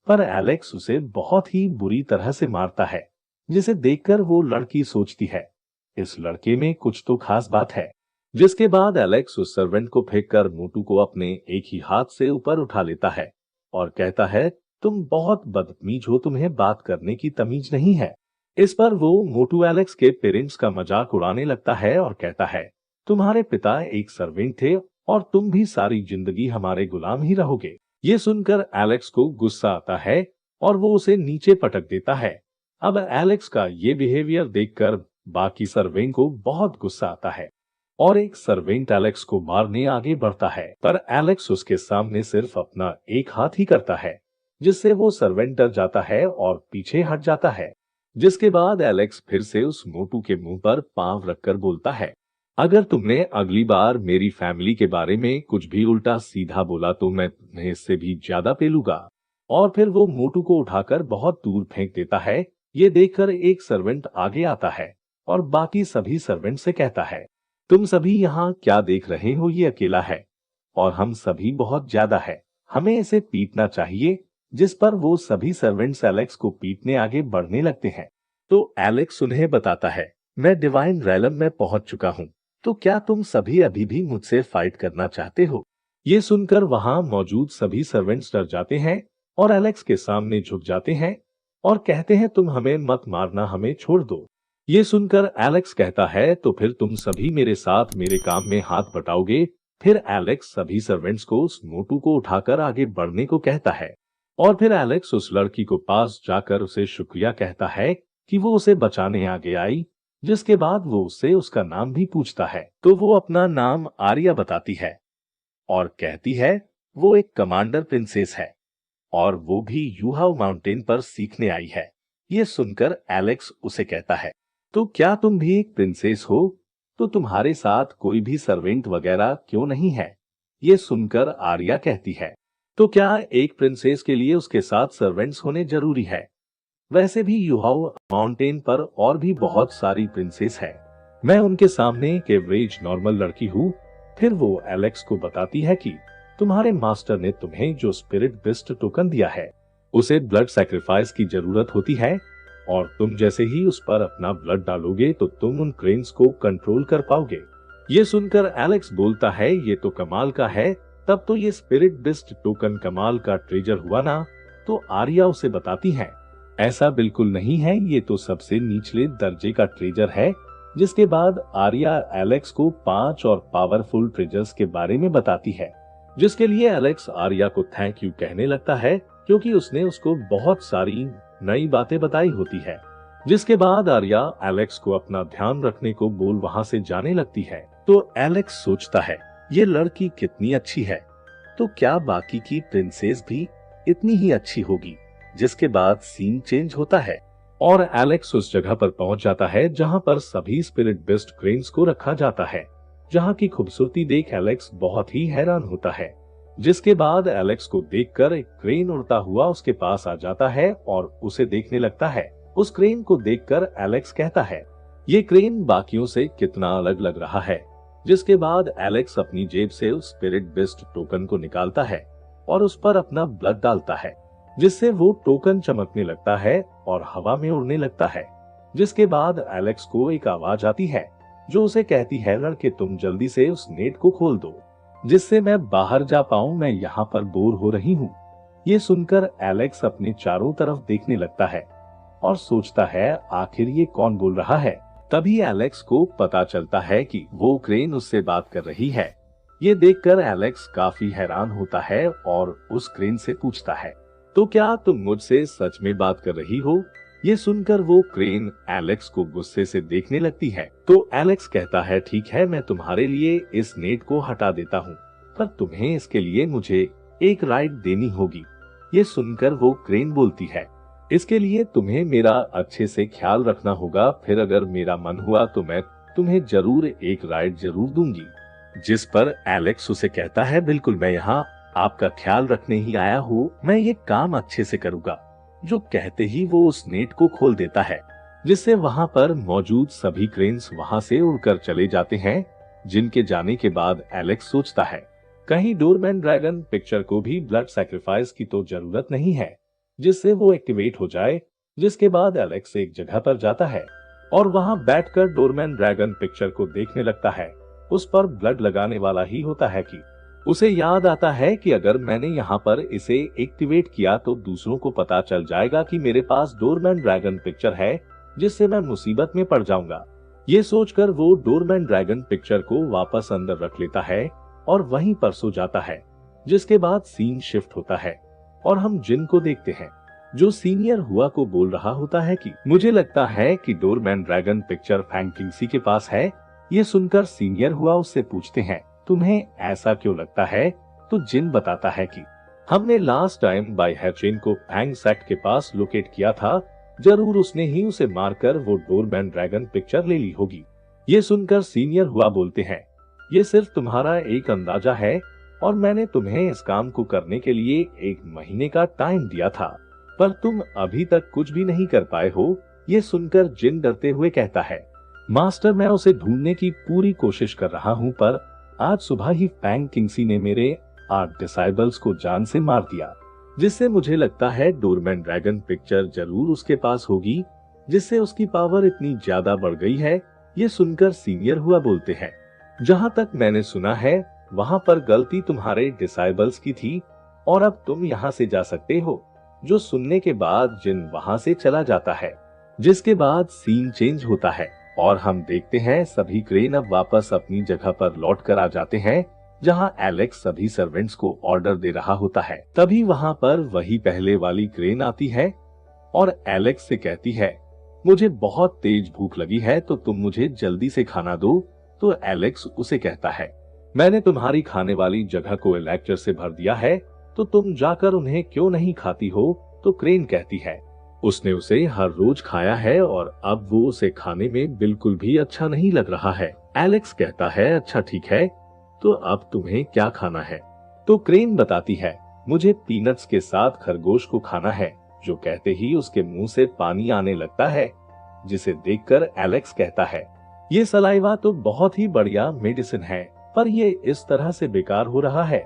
पर एलेक्स उसे बहुत ही बुरी तरह से मारता है, जिसे देखकर वो लड़की सोचती है, इस लड़के में कुछ तो खास बात है। जिसके बाद एलेक्स उस सर्वेंट को फेंककर मोटू को अपने एक ही हाथ से ऊपर उठा लेता है और कहता है, तुम बहुत बदतमीज हो, तुम्हें बात करने की तमीज नहीं है। इस पर वो मोटू एलेक्स के पेरेंट्स का मजाक उड़ाने लगता है और कहता है, तुम्हारे पिता एक सर्वेंट थे और तुम भी सारी जिंदगी हमारे गुलाम ही रहोगे। ये सुनकर एलेक्स को गुस्सा आता है और वो उसे नीचे पटक देता है। अब एलेक्स का ये बिहेवियर देखकर बाकी सर्वेंट को बहुत गुस्सा आता है और एक सर्वेंट एलेक्स को मारने आगे बढ़ता है, पर एलेक्स उसके सामने सिर्फ अपना एक हाथ ही करता है, जिससे वो सर्वेंट डर जाता है और पीछे हट जाता है। जिसके बाद एलेक्स फिर से उस मोटू के मुंह पर पांव रखकर बोलता है, अगर तुमने अगली बार मेरी फैमिली के बारे में कुछ भी उल्टा सीधा बोला तो मैं तुम्हें इससे भी ज्यादा पेलूंगा। और फिर वो मोटू को उठाकर बहुत दूर फेंक देता है। ये देखकर एक सर्वेंट आगे आता है और बाकी सभी सर्वेंट से कहता है, तुम सभी यहाँ क्या देख रहे हो? ये अकेला है और हम सभी बहुत ज्यादा है, हमें इसे पीटना चाहिए। जिस पर वो सभी सर्वेंट्स एलेक्स को पीटने आगे बढ़ने लगते हैं। तो एलेक्स उन्हें बताता है, मैं डिवाइन रैलम में पहुंच चुका हूँ, तो क्या तुम सभी अभी भी मुझसे फाइट करना चाहते हो? ये सुनकर वहां मौजूद सभी सर्वेंट्स डर जाते हैं और एलेक्स के सामने झुक जाते हैं और कहते हैं, तुम हमें मत मारना, हमें छोड़ दो। ये सुनकर एलेक्स कहता है, तो फिर तुम सभी मेरे साथ मेरे काम में हाथ बटाओगे। फिर एलेक्स सभी सर्वेंट्स को उस मोटू को उठाकर आगे बढ़ने को कहता है और फिर एलेक्स उस लड़की को पास जाकर उसे शुक्रिया कहता है कि वो उसे बचाने आगे आई। जिसके बाद वो उससे उसका नाम भी पूछता है, तो वो अपना नाम आर्या बताती है और कहती है वो एक कमांडर प्रिंसेस है और वो भी यूहाओ माउंटेन पर सीखने आई है। ये सुनकर एलेक्स उसे कहता है, तो क्या तुम भी एक प्रिंसेस हो? तो तुम्हारे साथ कोई भी सर्वेंट वगैरह क्यों नहीं है? ये सुनकर आर्या कहती है, तो क्या एक प्रिंसेस के लिए उसके साथ सर्वेंट्स होने जरूरी है? वैसे भी यूहाओ माउंटेन पर और भी बहुत सारी प्रिंसेस है, मैं उनके सामने एक एवरेज नॉर्मल लड़की हूँ। फिर वो एलेक्स को बताती है कि तुम्हारे मास्टर ने तुम्हें जो स्पिरिट बिस्ट टोकन दिया है, उसे ब्लड सैक्रिफाइस की जरूरत होती है और तुम जैसे ही उस पर अपना ब्लड डालोगे तो तुम उन क्रेन्स को कंट्रोल कर पाओगे। ये सुनकर एलेक्स बोलता है, ये तो कमाल का है, तब तो ये स्पिरिट बिस्ट टोकन कमाल का ट्रेजर हुआ ना? तो आर्या उसे बताती है, ऐसा बिल्कुल नहीं है, ये तो सबसे निचले दर्जे का ट्रेजर है। जिसके बाद आर्या एलेक्स को 5 और पावरफुल ट्रेजर्स के बारे में बताती है, जिसके लिए एलेक्स आर्या को थैंक यू कहने लगता है, क्योंकि उसने उसको बहुत सारी नई बातें बताई होती है। जिसके बाद आर्या एलेक्स को अपना ध्यान रखने को बोल वहां से जाने लगती है। तो एलेक्स सोचता है, ये लड़की कितनी अच्छी है, तो क्या बाकी की प्रिंसेस भी इतनी ही अच्छी होगी? जिसके बाद सीन चेंज होता है और एलेक्स उस जगह पर पहुंच जाता है जहां पर सभी स्पिरिट बेस्ड क्रेन्स को रखा जाता है, जहां की खूबसूरती देख एलेक्स बहुत ही हैरान होता है। जिसके बाद एलेक्स को देखकर एक क्रेन उड़ता हुआ उसके पास आ जाता है और उसे देखने लगता है। उस क्रेन को देखकर एलेक्स कहता है, ये क्रेन बाकियों से कितना अलग लग रहा है। जिसके बाद एलेक्स अपनी जेब से उस स्पिरिट बेस्ड टोकन को निकालता है और उस पर अपना ब्लड डालता है, जिससे वो टोकन चमकने लगता है और हवा में उड़ने लगता है। जिसके बाद एलेक्स को एक आवाज आती है जो उसे कहती है, लड़के तुम जल्दी से उस नेट को खोल दो जिससे मैं बाहर जा पाऊं, मैं यहाँ पर बोर हो रही हूँ। ये सुनकर एलेक्स अपने चारों तरफ देखने लगता है और सोचता है आखिर ये कौन बोल रहा है। तभी एलेक्स को पता चलता है कि वो क्रेन उससे बात कर रही है। ये देखकर एलेक्स काफी हैरान होता है और उस क्रेन से पूछता है, तो क्या तुम मुझसे सच में बात कर रही हो? ये सुनकर वो क्रेन एलेक्स को गुस्से से देखने लगती है। तो एलेक्स कहता है, ठीक है, मैं तुम्हारे लिए इस नेट को हटा देता हूँ, पर तुम्हें इसके लिए मुझे एक राइड देनी होगी। ये सुनकर वो क्रेन बोलती है, इसके लिए तुम्हें मेरा अच्छे से ख्याल रखना होगा, फिर अगर मेरा मन हुआ तो मैं तुम्हें जरूर एक राइड जरूर दूंगी। जिस पर एलेक्स उसे कहता है, बिल्कुल, मैं यहाँ आपका ख्याल रखने ही आया हूँ, मैं ये काम अच्छे से करूँगा। जो कहते ही वो उस नेट को खोल देता है, जिससे वहाँ पर मौजूद सभी क्रेन्स वहाँ से उड़कर चले जाते हैं। जिनके जाने के बाद एलेक्स सोचता है, कहीं डोरमैन ड्रैगन पिक्चर को भी ब्लड सैक्रिफाइस की तो जरूरत नहीं है जिससे वो एक्टिवेट हो जाए। जिसके बाद एलेक्स एक जगह पर जाता है और वहाँ बैठकर डोरमैन ड्रैगन पिक्चर को देखने लगता है। उस पर ब्लड लगाने वाला ही होता है कि उसे याद आता है कि अगर मैंने यहाँ पर इसे एक्टिवेट किया तो दूसरों को पता चल जाएगा कि मेरे पास डोरमैन ड्रैगन पिक्चर है, जिससे मैं मुसीबत में पड़ जाऊंगा। ये सोचकर वो डोरमैन ड्रैगन पिक्चर को वापस अंदर रख लेता है और वहीं पर सो जाता है। जिसके बाद सीन शिफ्ट होता है और हम जिन को देखते हैं जो सीनियर हुआ को बोल रहा होता है कि मुझे लगता है कि डोरमैन ड्रैगन पिक्चर फैंग किंगसी के पास है। ये सुनकर सीनियर हुआ उससे पूछते हैं, तुम्हें ऐसा क्यों लगता है? तो जिन बताता है कि हमने लास्ट टाइम बाय हैचेन को फैंग सेट के पास लोकेट किया था, जरूर उसने ही उसे मारकर वो डोरमैन ड्रैगन पिक्चर ले ली होगी। ये सुनकर सीनियर हुआ बोलते हैं, ये सिर्फ तुम्हारा एक अंदाजा है और मैंने तुम्हें इस काम को करने के लिए 1 महीने का टाइम दिया था, पर तुम अभी तक कुछ भी नहीं कर पाए हो। ये सुनकर जिन डरते हुए कहता है, मास्टर, मैं उसे ढूंढने की पूरी कोशिश कर रहा हूँ, पर आज सुबह ही फैंग किंगसी ने मेरे 8 डिसाइबल्स को जान से मार दिया, जिससे मुझे लगता है डोरमैन ड्रैगन पिक्चर जरूर उसके पास होगी, जिससे उसकी पावर इतनी ज्यादा बढ़ गई है। ये सुनकर सीनियर हुआ बोलते हैं, जहाँ तक मैंने सुना है वहाँ पर गलती तुम्हारे डिसाइबल्स की थी और अब तुम यहाँ से जा सकते हो। जो सुनने के बाद जिन वहाँ से चला जाता है। जिसके बाद सीन चेंज होता है और हम देखते हैं सभी क्रेन अब वापस अपनी जगह पर लौट कर आ जाते हैं, जहां एलेक्स सभी सर्वेंट्स को ऑर्डर दे रहा होता है। तभी वहां पर वही पहले वाली क्रेन आती है और एलेक्स से कहती है, मुझे बहुत तेज भूख लगी है, तो तुम मुझे जल्दी से खाना दो। तो एलेक्स उसे कहता है, मैंने तुम्हारी खाने वाली जगह को इलेक्टर से भर दिया है, तो तुम जाकर उन्हें क्यों नहीं खाती हो? तो क्रेन कहती है, उसने उसे हर रोज खाया है और अब वो उसे खाने में बिल्कुल भी अच्छा नहीं लग रहा है। एलेक्स कहता है, अच्छा ठीक है, तो अब तुम्हें क्या खाना है? तो क्रेन बताती है, मुझे पीनट्स के साथ खरगोश को खाना है। जो कहते ही उसके मुंह से पानी आने लगता है, जिसे देखकर एलेक्स कहता है, ये सलाइवा तो बहुत ही बढ़िया मेडिसिन है, पर ये इस तरह से बेकार हो रहा है।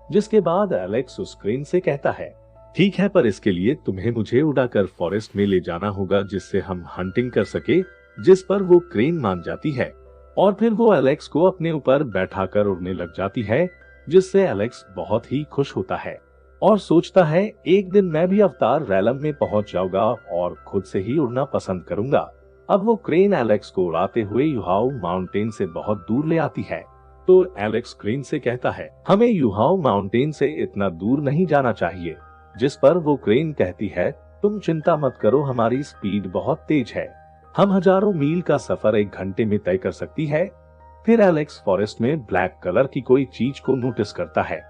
जिसके बाद एलेक्स उस क्रेन से कहता है, ठीक है, पर इसके लिए तुम्हें मुझे उड़ाकर फॉरेस्ट में ले जाना होगा, जिससे हम हंटिंग कर सके। जिस पर वो क्रेन मान जाती है और फिर वो एलेक्स को अपने ऊपर बैठाकर उड़ने लग जाती है, जिससे एलेक्स बहुत ही खुश होता है और सोचता है, एक दिन मैं भी अवतार रैलम में पहुंच जाऊंगा और खुद से ही उड़ना पसंद करूंगा। अब वो क्रेन एलेक्स को उड़ाते हुए युहाओ माउंटेन से बहुत दूर ले आती है। तो एलेक्स क्रेन से कहता है, हमें युहाओ माउंटेन से इतना दूर नहीं जाना चाहिए। जिस पर वो क्रेन कहती है, तुम चिंता मत करो, हमारी स्पीड बहुत तेज है, हम हजारों मील का सफर 1 घंटे में तय कर सकती है। फिर एलेक्स फॉरेस्ट में ब्लैक कलर की कोई चीज को नोटिस करता है,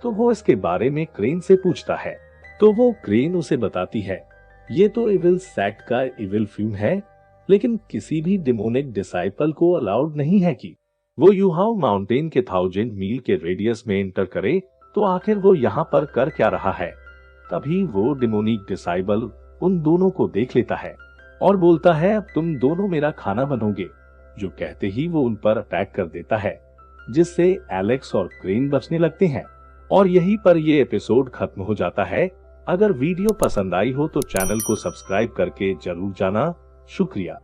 तो वो इसके बारे में क्रेन से पूछता है। तो वो क्रेन उसे बताती है, ये तो इविल सेक्ट का इविल फ्यूम है, लेकिन किसी भी डिमोनिक डिसाइपल को अलाउड नहीं है कि वो युहाओ माउंटेन के 1000 मील के रेडियस में एंटर करे। तो आखिर वो यहाँ पर कर क्या रहा है? तभी वो डिमोनिक डिसाइबल उन दोनों को देख लेता है और बोलता है, अब तुम दोनों मेरा खाना बनोगे। जो कहते ही वो उन पर अटैक कर देता है, जिससे एलेक्स और क्रेन बचने लगते हैं और यहीं पर ये एपिसोड खत्म हो जाता है। अगर वीडियो पसंद आई हो तो चैनल को सब्सक्राइब करके जरूर जाना। शुक्रिया।